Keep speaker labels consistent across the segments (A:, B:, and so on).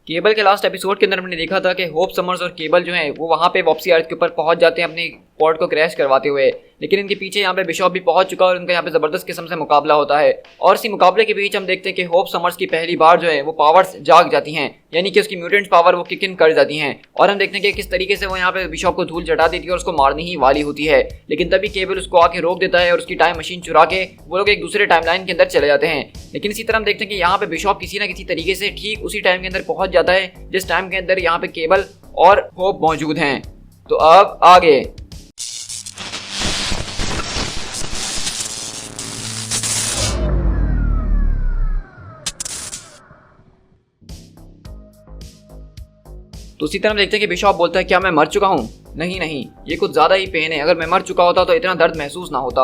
A: Cable के last episode के अंदर हमने देखा था कि होप समर्स और केबल जो है वो वहाँ पे वॉपसी अर्थ के ऊपर पहुंच जाते हैं अपनी पॉड को क्रैश करवाते हुए। लेकिन इनके पीछे यहाँ पे बिशॉप भी पहुंच चुका है और उनका यहाँ पे जबरदस्त किस्म से मुकाबला होता है। और इसी मुकाबले के बीच हम देखते हैं कि होप समर्स की पहली बार जो है वो पावर्स जाग जाती हैं, यानी कि उसकी म्यूटेंट पावर वो किक इन कर जाती हैं। और हम देखते हैं कि किस तरीके से वो यहाँ पे बिशॉप को धूल चटा देती है और उसको मारनी ही वाली होती है। लेकिन तभी केबल उसको आके रोक देता है और उसकी टाइम मशीन चुरा के वो लोग एक दूसरे टाइमलाइन के अंदर चले जाते हैं। लेकिन इसी तरह हम देखते हैं कि यहाँ पे बिशॉप किसी ना किसी तरीके से ठीक उसी टाइम के अंदर पहुंच जाता है जिस टाइम के अंदर यहाँ पे केबल और होप मौजूद हैं। तो अब आगे तो उसी तरह हम देखते हैं कि बिशॉप बोलता है क्या मैं मर चुका हूँ? नहीं नहीं, ये कुछ ज्यादा ही पेन है। अगर मैं मर चुका होता तो इतना दर्द महसूस ना होता।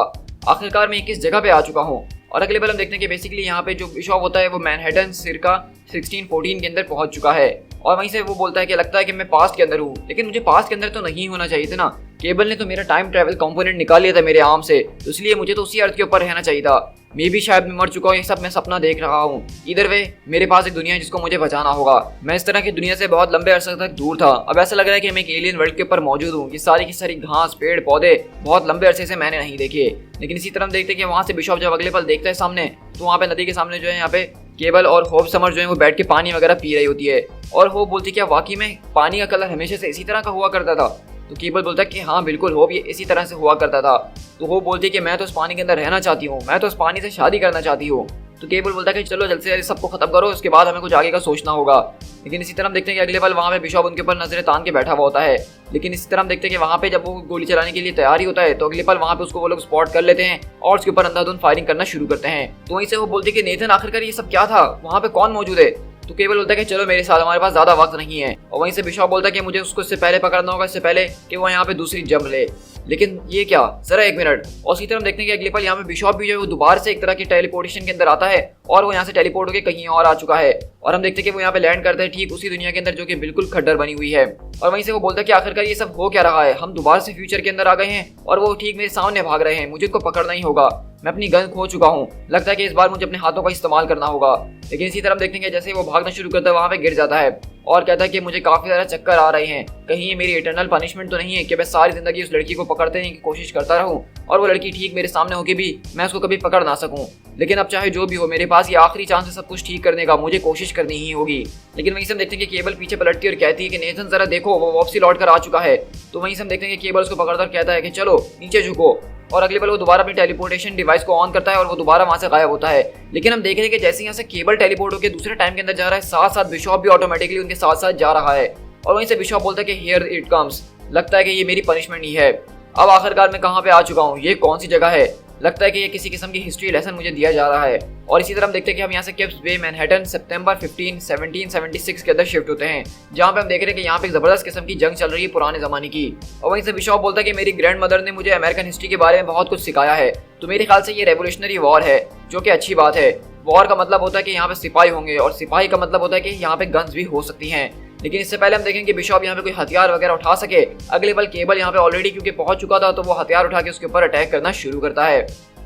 A: आखिरकार मैं किस जगह पे आ चुका हूँ? और अगले बार हम देखते हैं कि बेसिकली यहाँ पे जो बिशॉप होता है वो मैनहट्टन सिरका 1614 के अंदर पहुंच चुका है। और वहीं से वो बोलता है कि लगता है कि मैं पास्ट के अंदर हूँ, लेकिन मुझे पास्ट के अंदर तो नहीं होना चाहिए था ना। केबल ने तो मेरा टाइम ट्रैवल कंपोनेंट निकाल लिया था मेरे आर्म से, तो इसलिए मुझे तो उसी अर्थ के ऊपर रहना चाहिए था। मैं भी शायद मैं मर चुका हूँ, ये सब मैं सपना देख रहा हूँ। इधर वे मेरे पास एक दुनिया है जिसको मुझे बचाना होगा। मैं इस तरह की दुनिया से बहुत लंबे अरसे तक दूर था। अब ऐसा लग रहा है कि मैं एक एलियन वर्ल्ड के ऊपर मौजूद हूँ। ये सारी की सारी घास पेड़ पौधे बहुत लंबे अरसे से मैंने नहीं देखे। लेकिन इसी तरह हम देखते हैं कि वहाँ से बिशॉप जब अगले पल देखता है सामने, तो वहाँ पे नदी के सामने जो है यहाँ पे केबल और होप समर जो है वो बैठ के पानी वगैरह पी रही होती है। और होप बोलती है क्या वाकई में पानी का कलर हमेशा से इसी तरह का हुआ करता था? तो केबल बोलता है कि हाँ बिल्कुल होप, ये इसी तरह से हुआ करता था। तो होप बोलती है कि मैं तो उस पानी के अंदर रहना चाहती हूँ, मैं तो उस पानी से शादी करना चाहती हूँ। तो केबल बोलता है कि चलो जल्द से जल्द सबको खत्म करो, उसके बाद हमें कुछ आगे का सोचना होगा। लेकिन इसी तरह हम देखते हैं कि अगले पल वहाँ पे बिशॉप उनके ऊपर नजरें तान के बैठा हुआ होता है। लेकिन इसी तरह हम देखते हैं कि वहाँ पे जब वो गोली चलाने के लिए तैयारी होता है तो अगले पल वहाँ पे उसको वो लोग स्पॉट कर लेते हैं और उसके ऊपर अंधाधुंध फायरिंग करना शुरू करते हैं। तो वहीं से वो बोलती है कि नेथन आखिरकार ये सब क्या था, वहाँ पे कौन मौजूद है? तो केबल बोलता है कि चलो मेरे साथ, हमारे पास ज्यादा वक्त नहीं है। और वहीं से बिशॉप बोलता है कि मुझे उसको इससे पहले पकड़ना होगा, इससे पहले कि वो यहाँ पे दूसरी जंप ले। लेकिन ये क्या, जरा एक मिनट। और इसी तरह हम देखते हैं कि अगले पल यहाँ पे बिशॉप भी जो है वो दोबारा से एक तरह की टेलीपोर्टेशन के अंदर आता है और वो यहाँ से टेलीपोर्ट होकर कहीं और आ चुका है। और हम देखते हैं कि वो यहाँ पे लैंड करता है ठीक उसी दुनिया के अंदर जो कि बिल्कुल खड्डर बनी हुई है। और वहीं से वो बोलता है कि आखिरकार ये सब हो क्या रहा है, हम दोबारा से फ्यूचर के अंदर आ गए हैं और वो ठीक मेरे सामने भाग रहे हैं, मुझे इनको पकड़ना ही होगा। मैं अपनी गन खो चुका हूँ, लगता है कि इस बार मुझे अपने हाथों का इस्तेमाल करना होगा। लेकिन इसी तरह हम देखते हैं जैसे वो भागना शुरू करता है वहाँ पे गिर जाता है और कहता है कि मुझे काफी ज्यादा चक्कर आ रहे हैं, कहीं ये मेरी इटर्नल पनिशमेंट तो नहीं है कि मैं सारी जिंदगी उस लड़की को पकड़ते रहने की कोशिश करता रहूं और वो लड़की ठीक मेरे सामने होकर भी मैं उसको कभी पकड़ ना सकूं। लेकिन अब चाहे जो भी हो, मेरे पास ये आखिरी चांस है सब कुछ ठीक करने का, मुझे कोशिश करनी ही होगी। लेकिन वहीं से हम देखते हैं कि केबल पीछे पलटती है और कहती है कि नेथन जरा देखो, वो वापसी लौट कर आ चुका है। तो वहीं से हम देखते हैं कि केबल उसको पकड़कर कहता है कि चलो नीचे झुको। और अगले पल वो दोबारा अपनी टेलीपोर्टेशन डिवाइस को ऑन करता है और वो दोबारा वहां से गायब होता है। लेकिन हम देख रहे हैं कि जैसे यहाँ से केबल टेलीपोर्ट होकर दूसरे टाइम के अंदर जा रहा है, साथ साथ बिशॉप भी ऑटोमेटिकली उनके साथ साथ जा रहा है। और वहीं से बिशॉप बोलता है कि हियर इट कम्स, लगता है कि ये मेरी पनिशमेंट ही है। अब आखिरकार मैं कहाँ पे आ चुका हूँ, ये कौन सी जगह है? लगता है कि ये किसी किस्म की हिस्ट्री लेसन मुझे दिया जा रहा है। और इसी तरह हम देखते हैं कि हम यहाँ से किप्स बे मैनहट्टन सितंबर 15, 1776 के अंदर शिफ्ट होते हैं, जहाँ पे हम देख रहे हैं कि यहाँ पे एक जबरदस्त किस्म की जंग चल रही है पुराने जमाने की। और वहीं से बिशॉप बोलता है कि मेरी ग्रैंड मदर ने मुझे अमेरिकन हिस्ट्री के बारे में बहुत कुछ सिखाया है, तो मेरे ख्याल से ये रेवोल्यूशनरी वॉर है, जो कि अच्छी बात है। वॉर का मतलब होता है कि यहाँ पे सिपाही होंगे और सिपाही का मतलब होता है कि यहाँ पे गन्स भी हो सकती हैं। लेकिन इससे पहले हम देखेंगे कि बिशॉप यहाँ पे कोई हथियार वगैरह उठा सके। अगले पल केबल यहाँ पे ऑलरेडी क्योंकि पहुंच चुका था तो वो हथियार उठा के उसके ऊपर अटैक करना शुरू करता है।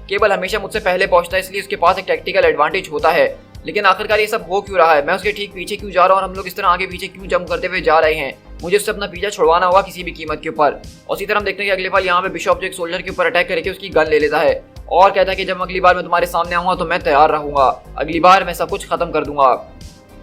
A: केबल हमेशा मुझसे पहले पहुंचता है, इसलिए उसके पास एक टैक्टिकल एडवांटेज होता है। लेकिन आखिरकार ये सब हो क्यों रहा है, मैं उसके ठीक पीछे क्यों जा रहा हूँ और हम लोग इस तरह आगे पीछे क्यों जंप करते हुए जा रहे हैं? मुझे उससे अपना पीछा छुड़वाना होगा किसी भी कीमत के ऊपर। और इसी तरह हम देखते हैं कि अगले पल यहाँ पे बिशॉप जो एक सोल्जर के ऊपर अटैक करके उसकी गन ले लेता है और कहता है कि जब अगली बार मैं तुम्हारे सामने आऊंगा तो मैं तैयार रहूंगा, अगली बार मैं सब कुछ खत्म कर दूंगा।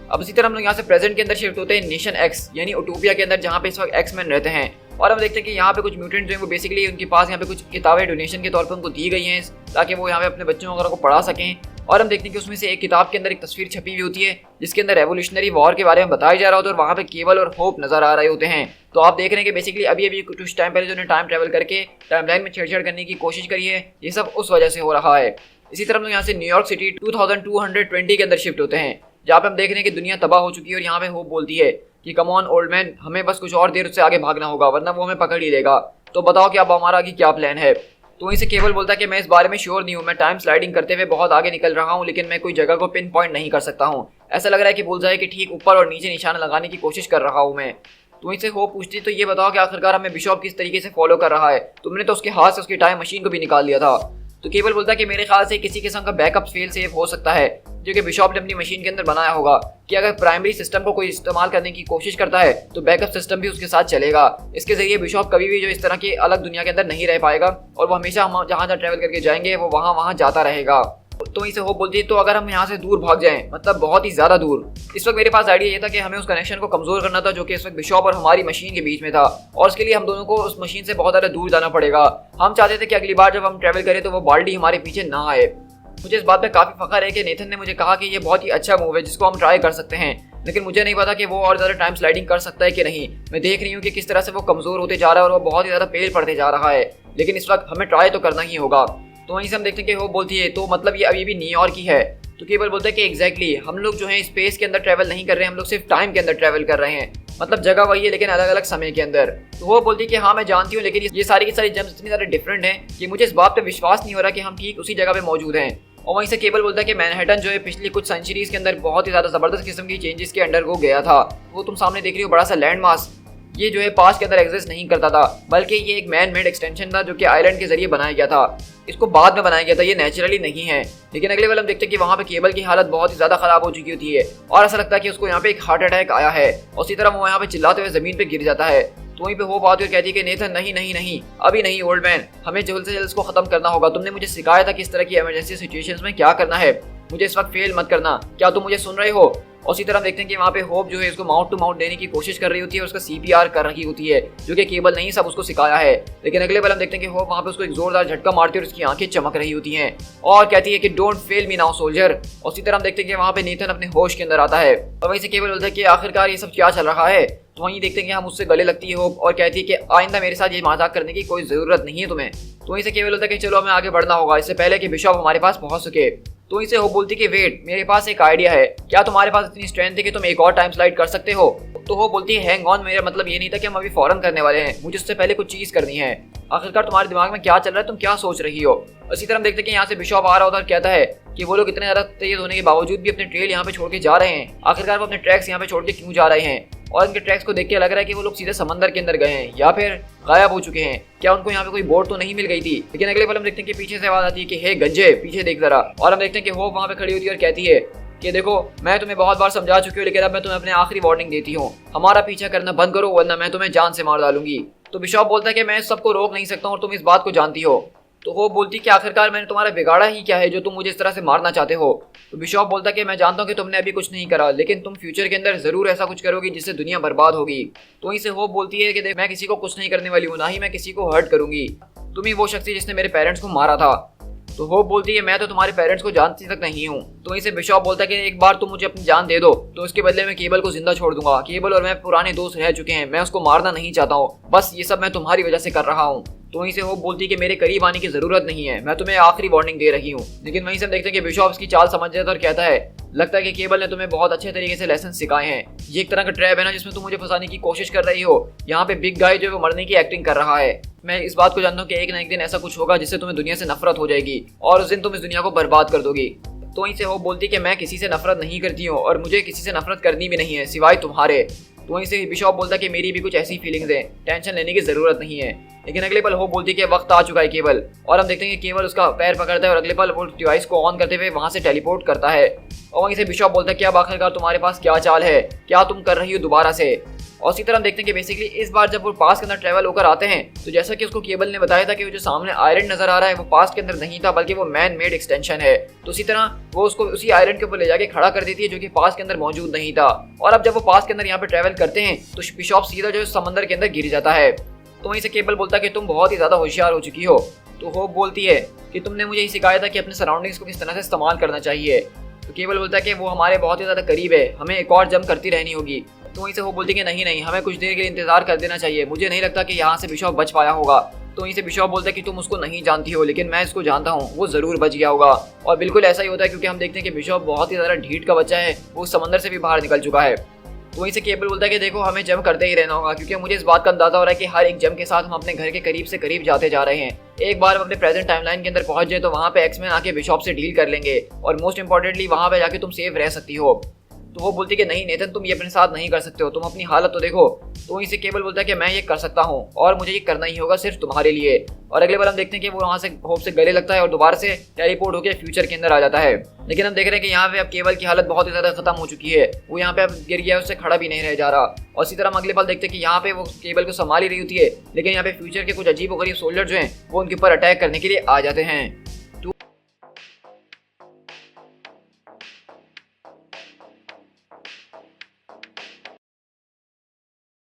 A: अब इसी तरह हम लोग यहाँ से प्रेजेंट के अंदर शिफ्ट होते हैं नेशन एक्स यानी उटोपिया के अंदर, जहाँ पे इस वक्त एक्समैन रहते हैं। और हम देखते हैं कि यहाँ पे कुछ म्यूटेंट जो है वो बेसिकली उनके पास यहाँ पे कुछ किताबें डोनेशन के तौर पर उनको दी गई हैं ताकि वो यहाँ पे अपने बच्चों वगैरह को पढ़ा सकें। और हम देखते हैं कि उसमें से एक किताब के अंदर एक तस्वीर छपी हुई होती है जिसके अंदर रेवोल्यूशनरी वॉर के बारे में बताया जा रहा होता है और वहाँ पे केबल और होप नजर आ रहे होते हैं। तो आप देख रहे हैं कि बेसिकली अभी कुछ टाइम पहले जो टाइम ट्रेवल करके टाइमलाइन में छेड़छाड़ करने की कोशिश करी है, ये सब उस वजह से हो रहा है। इसी तरह हम यहाँ से न्यूयॉर्क सिटी 2220 के अंदर शिफ्ट होते हैं, जहाँ पे हम देख रहे हैं कि दुनिया तबाह हो चुकी है और यहाँ पे होप बोलती है कि कम ऑन ओल्ड मैन, हमें बस कुछ और देर उससे आगे भागना होगा वरना वो हमें पकड़ ही लेगा। तो बताओ कि अब हमारा आगे क्या प्लान है? तो वहीं से केबल बोलता है कि मैं इस बारे में श्योर नहीं हूँ, मैं टाइम स्लाइडिंग करते हुए बहुत आगे निकल रहा हूँ लेकिन मैं कोई जगह को पिन पॉइंट नहीं कर सकता हूँ। ऐसा लग रहा है कि बुलजाई के ठीक ऊपर और नीचे निशान लगाने की कोशिश कर रहा हूँ मैं। तो वहीं से होप पूछती तो ये बताओ कि आखिरकार हमें बिशॉप किस तरीके से फॉलो कर रहा है? तुमने तो उसके हाथ से उसकी टाइम मशीन को भी निकाल लिया था। तो केबल बोलता है कि मेरे ख्याल से किसी किस्म का बैकअप फेल सेफ हो सकता है जो कि बिशॉप ने अपनी मशीन के अंदर बनाया होगा कि अगर प्राइमरी सिस्टम को कोई इस्तेमाल करने की कोशिश करता है तो बैकअप सिस्टम भी उसके साथ चलेगा। इसके जरिए बिशॉप कभी भी जो इस तरह की अलग दुनिया के अंदर नहीं रह पाएगा और वो हमेशा हम जहाँ जहाँ ट्रैवल करके जाएंगे वो वहाँ जाता रहेगा। तो इसे होप बोलती है तो अगर हम यहाँ से दूर भाग जाएं, मतलब बहुत ही ज्यादा दूर। इस वक्त मेरे पास आइडिया ये था कि हमें उस कनेक्शन को कमजोर करना था जो कि इस वक्त बिशॉप और हमारी मशीन के बीच में था, और उसके लिए हम दोनों को उस मशीन से बहुत ज़्यादा दूर जाना पड़ेगा। हम चाहते थे कि अगली बार जब हम ट्रैवल करें तो वो बाल्टी हमारे पीछे ना आए। मुझे इस बात पे काफ़ी फख्र है कि नेथन ने मुझे कहा कि ये बहुत ही अच्छा मूव है जिसको हम ट्राई कर सकते हैं, लेकिन मुझे नहीं पता कि वो और ज़्यादा टाइम स्लाइडिंग कर सकता है कि नहीं। मैं देख रही हूँ कि किस तरह से वो कमज़ोर होते जा रहा है और वो बहुत ही ज़्यादा पेल पड़ते जा रहा है, लेकिन इस वक्त हमें ट्राई तो करना ही होगा। तो वहीं से हम देखते हैं कि वो बोलती है तो मतलब ये अभी भी न्यूयॉर्क ही है। तो केबल बोलता है कि एग्जैक्टली हम लोग जो है स्पेस के अंदर ट्रैवल नहीं कर रहे हैं, हम लोग सिर्फ टाइम के अंदर ट्रैवल कर रहे हैं, मतलब जगह वही है लेकिन अलग अलग समय के अंदर। तो वो बोलती है कि हाँ मैं जानती हूँ, लेकिन ये सारी की सारी जेम्स इतनी ज़्यादा डिफरेंट हैं कि मुझे इस बात पे विश्वास नहीं हो रहा कि हम ठीक उसी जगह पे मौजूद हैं। और वहीं से केबल बोलता है कि मैनहट्टन जो है पिछली कुछ सेंचुरीज के अंदर बहुत ही ज़्यादा ज़बरदस्त किस्म की चेंजेस के अंडर वो गया था। वो तुम सामने देख रही हो बड़ा सा लैंड मास, ये जो है पास्ट के अंदर एग्जिस्ट नहीं करता था, बल्कि ये एक मैन मेड एक्सटेंशन था जो कि आइलैंड के जरिए बनाया गया था। इसको बाद में बनाया गया था, ये नेचुरली नहीं है। लेकिन अगले वाले हम देखते हैं कि वहाँ पे केबल की हालत बहुत ही ज़्यादा खराब हो चुकी होती है और ऐसा लगता है कि उसको यहाँ पे एक हार्ट अटैक आया है और इसी तरह वो यहाँ पे चिल्लाते हुए ज़मीन पे गिर जाता है। तो वहीं पे वो बात और कहती है कि नेथन नहीं नहीं नहीं अभी नहीं ओल्ड मैन, हमें जल्द से जल्द इसको खत्म करना होगा। तुमने मुझे सिखाया था किस तरह की इमरजेंसी सिचुएशंस में क्या करना है, मुझे इस वक्त फेल मत करना, क्या तुम मुझे सुन रहे हो? और इसी तरह हम देखते हैं कि वहाँ पे होप जो है इसको माउंट टू माउंट देने की कोशिश कर रही होती है और उसका CPR कर रही होती है जो कि केबल नहीं सब उसको सिखाया है। लेकिन अगले बार हम देखते हैं कि होप वहाँ पे उसको एक जोरदार झटका मारती है और उसकी आंखें चमक रही होती हैं और कहती है कि don't fail me now soldier. और इसी तरह हम देखते हैं कि वहाँ पे नेथन अपने होश के अंदर आता है और वहीं से केबल बोलता है कि आखिरकार ये सब क्या चल रहा है। तो वहीं देखते हैं कि हम उससे गले लगती है होप और कहती है कि आइंदा मेरे साथ ये मजाक करने की कोई ज़रूरत नहीं है तुम्हें। तो वहीं से केवल होता है कि चलो हमें आगे बढ़ना होगा इससे पहले कि बिशॉप हमारे पास पहुंच सके। तो इसे होप बोलती कि वेट, मेरे पास एक आइडिया है, क्या तुम्हारे पास इतनी स्ट्रेंथ है कि तुम एक और टाइम स्लाइड कर सकते हो? तो होप बोलती है हैंग ऑन, मेरा मतलब ये नहीं था कि हम अभी फौरन करने वाले हैं, मुझे उससे पहले कुछ चीज़ करनी है। आखिरकार तुम्हारे दिमाग में क्या चल रहा है, तुम क्या सोच रही हो? इसी तरह हम देखते हैं कि यहाँ से बिशॉप आ रहा होता है और कहता है कि वो लोग इतने ज़्यादा तेज होने के बावजूद भी अपने ट्रेल यहाँ पे छोड़ के जा रहे हैं, आखिरकार वो अपने ट्रैक्स यहाँ पे छोड़ के क्यों जा रहे हैं? और इनके ट्रैक्स को देख के लग रहा है कि वो लोग सीधे समंदर के अंदर गए हैं या फिर गायब हो चुके हैं। क्या उनको यहाँ पे कोई बोट तो नहीं मिल गई थी? लेकिन अगले पल हम देखते हैं कि पीछे से आवाज आती है कि हे गंजे पीछे देख जरा। और हम देखते हैं कि होप वहाँ पे खड़ी होती है और कहती है कि देखो मैं तुम्हें बहुत बार समझा चुकी हूँ, लेकिन अब मैं तुम्हें अपने आखिरी वार्निंग देती हूँ, हमारा पीछा करना बंद करो वरना मैं तुम्हें जान से मार डालूंगी। तो बिशॉप बोलता है कि मैं सबको रोक नहीं सकता और तुम इस बात को जानती हो। तो वो बोलती कि आखिरकार मैंने तुम्हारा बिगाड़ा ही क्या है जो तुम मुझे इस तरह से मारना चाहते हो? तो बिशॉप बोलता कि मैं जानता हूँ कि तुमने अभी कुछ नहीं करा, लेकिन तुम फ्यूचर के अंदर जरूर ऐसा कुछ करोगी जिससे दुनिया बर्बाद होगी। तो वहीं से होप बोलती है कि देख मैं किसी को कुछ नहीं करने वाली हूँ, ना ही मैं किसी को हर्ट करूंगी, तुम ही वो शख्स जिसने मेरे पेरेंट्स को मारा था। तो होप बोलती है मैं तो तुम्हारे पेरेंट्स को जानती तक नहीं हूँ। तो वहीं से बिशॉप बोलता है कि एक बार तुम मुझे अपनी जान दे दो तो उसके बदले में केबल को जिंदा छोड़ दूंगा। केबल और मैं पुराने दोस्त रह चुके हैं, मैं उसको मारना नहीं चाहता हूँ, बस ये सब मैं तुम्हारी वजह से कर रहा हूँ। तो वहीं से होप बोलती है कि मेरे करीब आने की जरूरत नहीं है, मैं तुम्हें आखिरी वार्निंग दे रही हूँ। लेकिन वहीं से हम देखते हैं कि बिशॉप इसकी चाल समझ जाता है और कहता है लगता है कि केबल ने तुम्हें बहुत अच्छे तरीके से लेसन सिखाए हैं, ये एक तरह का ट्रैप है ना जिसमें तुम मुझे फंसाने की कोशिश कर रही हो। यहाँ पे बिग गाय जो है वो मरने की एक्टिंग कर रहा है। मैं इस बात को जानता हूँ कि एक ना एक दिन ऐसा कुछ होगा जिससे तुम्हें दुनिया से नफरत हो जाएगी और उस दिन तुम इस दुनिया को बर्बाद कर दोगी। तो वहीं से होप बोलती कि मैं किसी से नफरत नहीं करती हूँ और मुझे किसी से नफरत करनी भी नहीं है सिवाय तुम्हारे। तो वहीं से बिशॉप बोलता कि मेरी भी कुछ ऐसी फीलिंग्स हैं, टेंशन लेने की जरूरत नहीं है। लेकिन अगले पल होप बोलती कि वक्त आ चुका है केबल, और हम देखते हैं कि केबल उसका पैर पकड़ता है और अगले पल वो डिवाइस को ऑन करते हुए वहां से टेलीपोर्ट करता है। और वहीं से बिशॉप बोलता है कि अब आखिरकार तुम्हारे पास क्या चाल है, क्या तुम कर रही हो दोबारा से? और इसी तरह हम देखते हैं कि बेसिकली इस बार जब वो पास्ट के अंदर ट्रैवल होकर आते हैं तो जैसा कि उसको केबल ने बताया था कि वो जो सामने आयरन नजर आ रहा है वो पास्ट के अंदर नहीं था बल्कि वो मैन मेड एक्सटेंशन है। तो इसी तरह वो उसको उसी आयरन के ऊपर ले जाके खड़ा कर देती है जो कि पास्ट के अंदर मौजूद नहीं था। और अब जब वो पास्ट के अंदर यहाँ पे ट्रैवल करते हैं तो बिशॉप सीधा जो है समंदर के अंदर गिर जाता है। तो वहीं से केबल बोलता है कि तुम बहुत ही ज्यादा होशियार हो चुकी हो। तो होप बोलती है कि तुमने मुझे ये सिखाया था कि अपने सराउंडिंग्स को किस तरह से इस्तेमाल करना चाहिए। तो केबल बोलता है कि वो हमारे बहुत ही ज्यादा करीब है, हमें एक और जंप करती रहनी होगी। तो वहीं से वो बोलती है कि नहीं हमें कुछ देर के लिए इंतजार कर देना चाहिए, मुझे नहीं लगता कि यहाँ से बिशॉप बच पाया होगा। तो वहीं से बिशॉप बोलता है कि तुम उसको नहीं जानती हो लेकिन मैं इसको जानता हूँ, वो जरूर बच गया होगा। और बिल्कुल ऐसा ही होता है क्योंकि हम देखते हैं कि बिशॉप बहुत ही ज्यादा ढीठ का बच्चा है, वो समंदर से भी बाहर निकल चुका है। तो वहीं से केबल बोलता है कि देखो हमें जंप करते ही रहना होगा क्योंकि मुझे इस बात का अंदाजा हो रहा है कि हर एक जंप के साथ हम अपने घर के करीब से करीब जाते जा रहे हैं। एक बार हम अपने प्रेजेंट टाइमलाइन के अंदर पहुंच जाए तो वहां पे एक्समैन आके बिशॉप से डील कर लेंगे और मोस्ट इंपॉर्टेंटली वहां पे जाके तुम सेफ रह सकती हो। तो वो बोलती है कि नहीं नेथन, तुम ये अपने साथ नहीं कर सकते हो, तुम अपनी हालत तो देखो। तो वहीं से केबल बोलता है कि मैं ये कर सकता हूँ और मुझे ये करना ही होगा सिर्फ तुम्हारे लिए। और अगले बार हम देखते हैं कि वो वहाँ से होप से गले लगता है और दोबारा से टेलीपोर्ट होकर फ्यूचर के अंदर आ जाता है। लेकिन हम देख रहे हैं कि यहाँ पे अब केबल की हालत बहुत ही ज्यादा खत्म हो चुकी है, वो यहाँ पे अब गिर गया है, उससे खड़ा भी नहीं रह जा रहा। और इसी तरह हम अगले पल देखते हैं कि यहाँ पे वो केबल को संभाल ही रही होती है, लेकिन यहाँ पे फ्यूचर के कुछ अजीब और गरीब सोल्जर जो हैं वो उनके ऊपर अटैक करने के लिए आ जाते हैं।